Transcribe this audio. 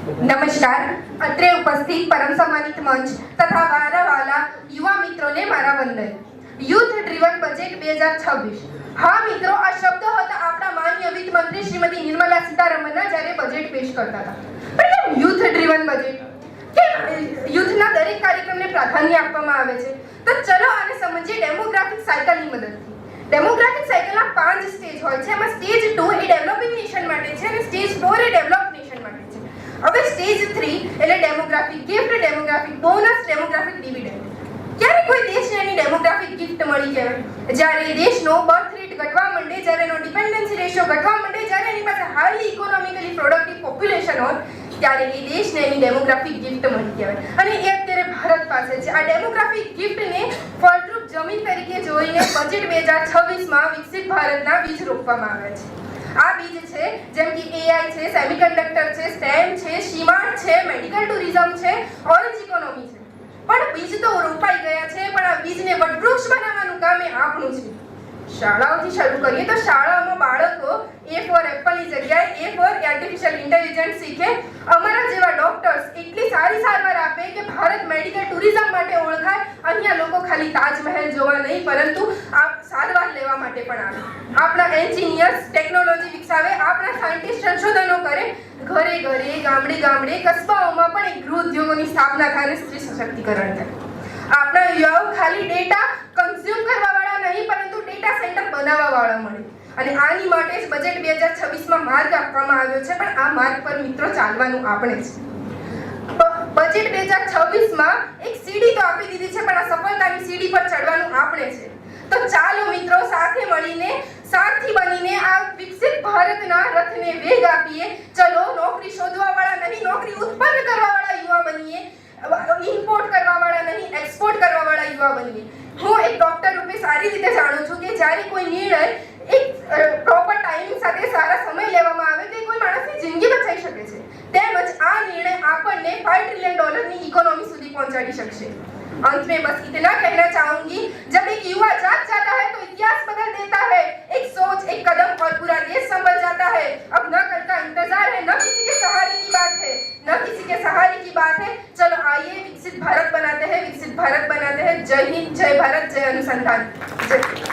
नमस्कार। અત્રે ઉપસ્થિત પરમ સન્માનિત મંચ તથા વારાવાલા યુવા મિત્રોને મારા વંદન। Youth driven budget 2026। હા મિત્રો, આ શબ્દ હતા આપણા માનનીય વિત્ત મંત્રી શ્રીમતી નિર્મલા સીતારમણના જ્યારે બજેટ પેશ કરતા હતા। પણ કેમ યુથ ડ્રીવન બજેટ? કે યુથના દરેક કાર્યક્રમને પ્રાધાન્ય આપવામાં આવે છે? તો ચલો આને સમજીએ ડેમોગ્રાફિક સાયકલની મદદથી। ડેમોગ્રાફિક સાયકલના 5 સ્ટેજ હોય છે। એમાં સ્ટેજ 2 એ ડેવલપિંગ નેશન માટે છે અને સ્ટેજ 4 એ ડેવલપ નેશન માટે છે। હવે સ્ટેજ 3 એટલે demographic gift, demographic bonus, demographic dividend. ક્યારે કોઈ દેશને એની ડેમોગ્રાફિક ગિફ્ટ મળી કહેવાય જ્યારે દેશનો બર્થ રેટ ઘટવા માંડે, જ્યારે એનો ડિપેન્ડન્સી રેશિયો ઘટવા માંડે, જ્યારે એની પાસે હાઈલી ઇકોનોમિકલી પ્રોડક્ટિવ પોપ્યુલેશન હોય, ત્યારે એ દેશને એની ડેમોગ્રાફિક ગિફ્ટ મળી કહેવાય। અને એ અત્યારે ભારત પાસે છે। આ ડેમોગ્રાફિક ગિફ્ટને ફળદ્રુપ જમીન તરીકે જોઈને બજેટ 2026માં વિકસિત ભારતના બીજ રોપવામાં આવ્યા છે। આ બીજ છે જેમ કે એઆઈ છે, સેમિકન્ડક્ટર છે, સ્ટેમ છે, સીમાર્ટ છે, મેડિકલ ટુરિઝમ છે, ઓરેન્જ ઇકોનોમી છે। પણ બીજ તો રોપાઈ ગયા છે, પણ આ બીજને વટવૃક્ષ બનાવવાનું કામ એ આપણું છે। શાળાઓથી શરૂ કરીએ તો શાળાઓમાં બાળકો એ ફોર એપલની જગ્યાએ એ ફોર આર્ટિફિશિયલ ઇન્ટેલિજન્સ શીખે। અમારા જેવા ડોક્ટર્સ એટલી સારી સારવાર આપે કે ભારત મેડિકલ ટુરિઝમ માટે ઓળખાય। અહીંયા લોકો ખાલી તાજમહેલ જોવા નહીં પરંતુ આ સારવાર લેવા માટે પણ આવે। આપણા એન્જિનિયર્સ ટેકનોલોજી વિકસાવે, આપણા સાયન્ટિસ્ટ સંશોધનો કરે, ઘરે ઘરે, ગામડે ગામડે, કસ્બાઓમાં પણ એક ગૃહ ઉદ્યોગોની સ્થાપના થાય અને સ્ત્રી સશક્તિકરણ થાય। આપણા યુવાઓ ખાલી ડેટા કન્ઝ્યુમ કરવાવાળા નહીં પરંતુ ડેટા સેન્ટર બનાવવાવાળા મળે। અને આની માટે જ બજેટ 2026માં માર્ગ આપવામાં આવ્યો છે। પણ આ માર્ગ પર મિત્રો ચાલવાનું આપણે છે। બજેટ 2026માં એક સીડી તો આપી દીધી છે, પણ આ સફળતાની સીડી પર ચડવાનું આપણે છે। તો ચાલો મિત્રો સાથે મળીને, સાથી બનીને આ વિકસિત ભારતના રથને વેગ આપીએ। ચલો નોકરી શોધવાવાળા નહીં, નોકરી ઉત્પન્ન કરવાવાળા યુવા બનીએ। ઇમ્પોર્ટ કરવાવાળા નહીં, એક્સપોર્ટ કરવાવાળા યુવા બનીએ। હું એક ડોક્ટર રૂપે સારી રીતે જાણું છું કે જ્યારે કોઈ નિર્ણય એક પ્રોપર ટાઈમિંગ સાથે સારા સમય લેવામાં આવે તો કોઈ માણસની જિંદગી બચાવી શકે છે। તેમજ આ નિર્ણય આપણને $5 ટ્રિલિયન ઇકોનોમી સુધી પહોંચાડી શકશે। अंत में बस इतना कहना चाहूंगी, जब एक युवा जाग जाता है तो इतिहास बदल देता है। एक सोच, एक कदम और पूरा देश संभल जाता है। अब न कल का इंतजार है, न किसी के सहारे की बात है, न किसी के सहारे की बात है। चलो आइए विकसित भारत बनाते हैं, विकसित भारत बनाते हैं। जय हिंद, जय भारत, जय अनुसंधान। जय